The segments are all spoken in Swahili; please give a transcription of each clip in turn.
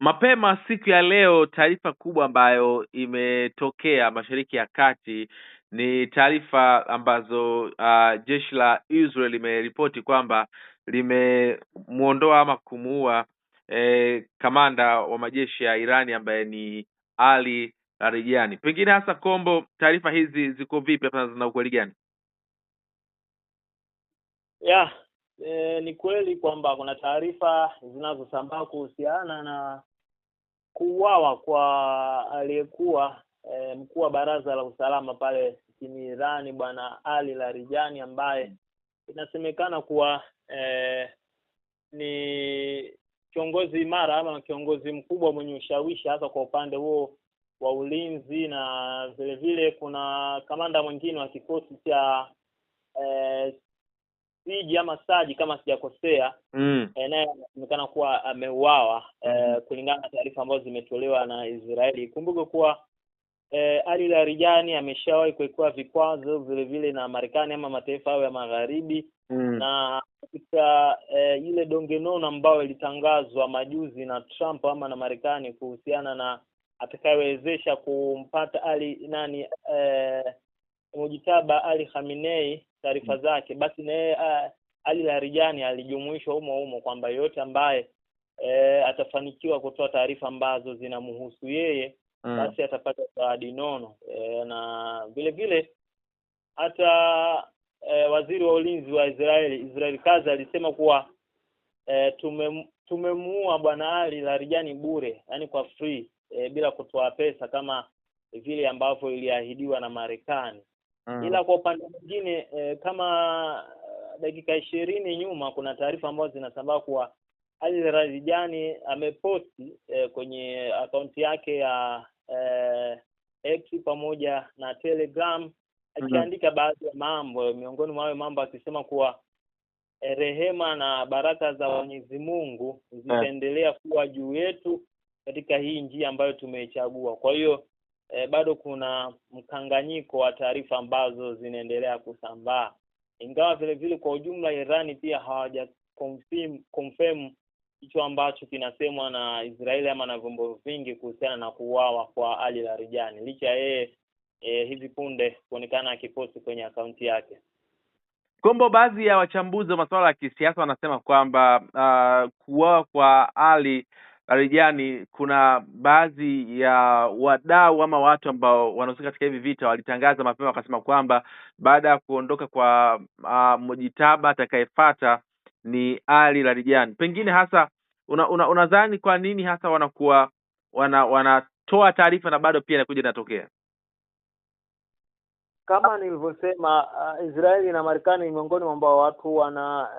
Mapema siku ya leo, taarifa kubwa ambayo imetokea Mashariki ya Kati ni taarifa ambazo jeshi la Israel limeripoti kwamba limemuondoa ama kumuua kamanda wa majeshi ya Irani ambaye ni Ali Larijani. Pengine hasa Kombo, taarifa hizi ziko vipi hapa, zina ukweli gani? Ni kweli kwamba kuna taarifa zinazosambaa kuhusiana na kuuawa kwa aliyekuwa mkuu wa baraza la usalama pale nchini Irani, bwana Ali Larijani, ambaye inasemekana kuwa ni kiongozi imara ama kiongozi mkubwa mwenye ushawishi hasa kwa upande huo wa ulinzi, na vile vile kuna kamanda mwingine wa kikosi cha Siji ama Saji kama sijakosea, naye anaonekana kuwa ameuawa kulingana na taarifa ambazo zimetolewa na Israeli. Kumbuke kuwa Ali Larijani ameshawahi kuwekwa vikwazo vile vile na Marekani ama mataifa ya magharibi, na katika ile donge nono ambayo ilitangazwa majuzi na Trump ama na Marekani kuhusiana na atakayewezesha kumpata Mujitaba Ali Khamenei taarifa zake, basi naye Ali Larijani alijumuishwa humo kwamba yote ambaye atafanikiwa kutoa taarifa ambazo zinamhusu yeye basi atapata zawadi nono. Na vile vile hata waziri wa ulinzi wa Israel Katz alisema kuwa tumemuua bwana Ali Larijani bure, yani kwa free, bila kutoa pesa kama vile ambavyo iliahidiwa na Marekani. Ila kwa upande mwingine kama dakika 20 nyuma kuna taarifa ambazo zinasambaa kuwa Ali Larijani ameposti kwenye akaunti yake ya X pamoja na Telegram akiandika baadhi ya mambo, miongoni mwa mambo akisema kuwa rehema na baraka za Mwenyezi Mungu zitaendelea kuwa juu yetu katika hii njia ambayo tumeichagua. Kwa hiyo bado kuna mkanganyiko wa taarifa ambazo zinaendelea kusambaa, ingawa vile vile kwa ujumla Irani pia hawaja confirm hicho ambacho kinasemwa na Israeli ama na vyombo vingi kuhusiana na kuuawa kwa Ali Larijani, licha yeye hivi punde kuonekana akiposti kwenye akaunti yake. Kombo, baadhi ya wachambuzi wa masuala ya kisiasa wanasema kwamba kuuawa kwa Ali Larijani, kuna baadhi ya wadau ama watu ambao wanahusika katika hivi vita walitangaza mapema wakasema kwamba baada ya kuondoka kwa Mujitaba atakayefuata ni Ali Larijani. Pengine hasa unadhani kwa nini hasa wanakuwa wanatoa taarifa na bado pia inakuja inatokea? Kama nilivyosema, Israeli na Marekani ni miongoni mwa watu wana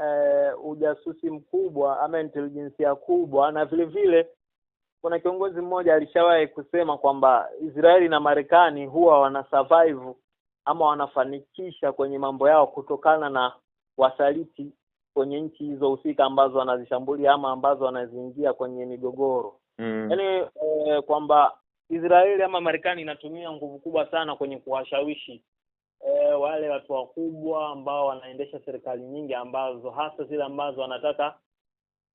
ujasusi mkubwa ama intelligence kubwa, na vile vile kuna kiongozi mmoja alishawahi kusema kwamba Israeli na Marekani huwa wana survive ama wanafanikisha kwenye mambo yao kutokana na wasaliti kwenye nchi hizo husika ambazo wanazishambulia ama ambazo wanaziingia kwenye migogoro. Yaani kwamba Israeli ama Marekani inatumia nguvu kubwa sana kwenye kuwashawishi wale watu wakubwa ambao wanaendesha serikali nyingi, ambazo hasa zile ambazo wanataka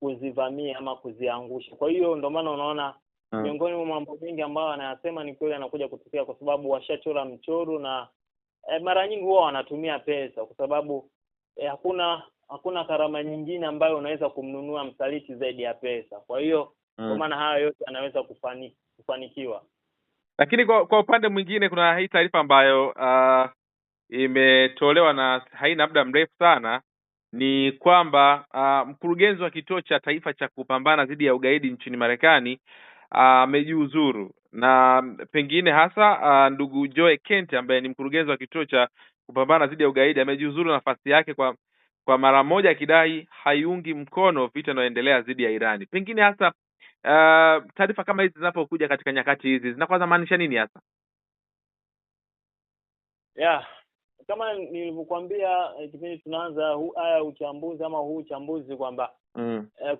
kuzivamia ama kuziangusha. Kwa hiyo ndio maana unaona miongoni mwa mambo mengi ambayo anayasema ni kweli anakuja kutokea kwa sababu washachora mchoro, na mara nyingi huwa wanatumia pesa kwa sababu hakuna karama nyingine ambayo unaweza kumnunua msaliti zaidi ya pesa. Kwa hiyo kwa maana haya yote anaweza kufanikiwa. Lakini kwa upande mwingine kuna hii taarifa ambayo imetolewa na haina muda mrefu sana, ni kwamba mkurugenzi wa kituo cha taifa cha kupambana dhidi ya ugaidi nchini Marekani amejiuzuru, na pengine hasa ndugu Joe Kent ambaye ni mkurugenzi wa kituo cha kupambana dhidi ya ugaidi amejiuzuru nafasi yake kwa mara moja, akidai haiungi mkono vita inayoendelea dhidi ya Irani. Pengine hasa taarifa kama hizi zinapokuja katika nyakati hizi zinakuwa maanisha nini hasa? Kama nilivyokuambia kipindi tunaanza haya uchambuzi ama huu uchambuzi kwamba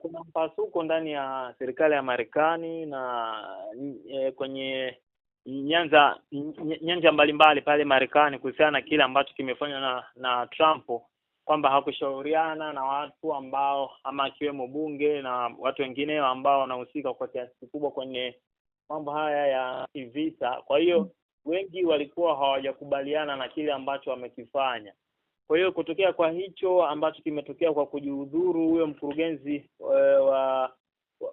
kuna mpasuko ndani ya serikali ya Marekani na kwenye nyanja mbalimbali pale Marekani kuhusiana na kile ambacho kimefanywa na Trump kwamba hakushauriana na watu ambao ama akiwemo bunge na watu wengine ambao wanahusika kwa kiasi kikubwa kwenye mambo haya ya kivita. Kwa hiyo wengi walikuwa hawajakubaliana na kile ambacho wamekifanya. Kwa hiyo kutokea kwa hicho ambacho kimetokea kwa kujihudhuru huyo mkurugenzi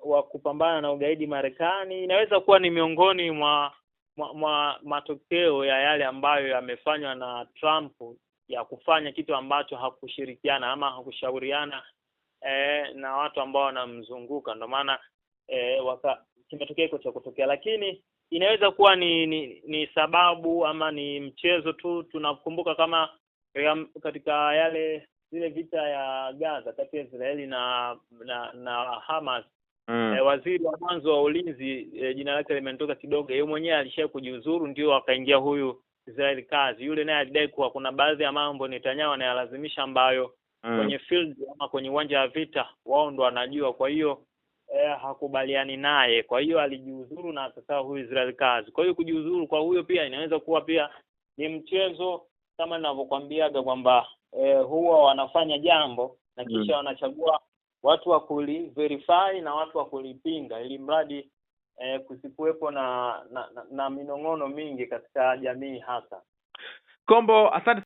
wa kupambana na ugaidi Marekani, inaweza kuwa ni miongoni mwa matokeo ya yale ambayo yamefanywa na Trump ya kufanya kitu ambacho hakushirikiana ama hakushauriana na watu ambao wanamzunguka. Ndio maana kimetokea hicho cha kutokea, lakini inaweza kuwa ni sababu ama ni mchezo tu. Tunakumbuka kama katika zile vita ya Gaza kati ya Israeli na Hamas, waziri wa mwanzo wa ulinzi jina lake limetoka kidogo, yeye mwenyewe alisha kujiuzuru, ndio akaingia huyu Israeli kazi. Yule naye alidai kuwa kuna baadhi ya mambo Netanyahu anayalazimisha ambayo kwenye field ama kwenye uwanja wa vita wao ndo wanajua, kwa hiyo hakubaliani naye, kwa hiyo alijiuzuru na akakaa huyu Israeli kazi. Kwa hiyo kujiuzuru kwa huyo pia inaweza kuwa pia ni mchezo, kama ninavyokuambiaga kwamba huwa wanafanya jambo na kisha wanachagua watu wa verify na watu wa kulipinga, ili mradi kusikuwepo na minong'ono mingi katika jamii hasa. Kombo, asante.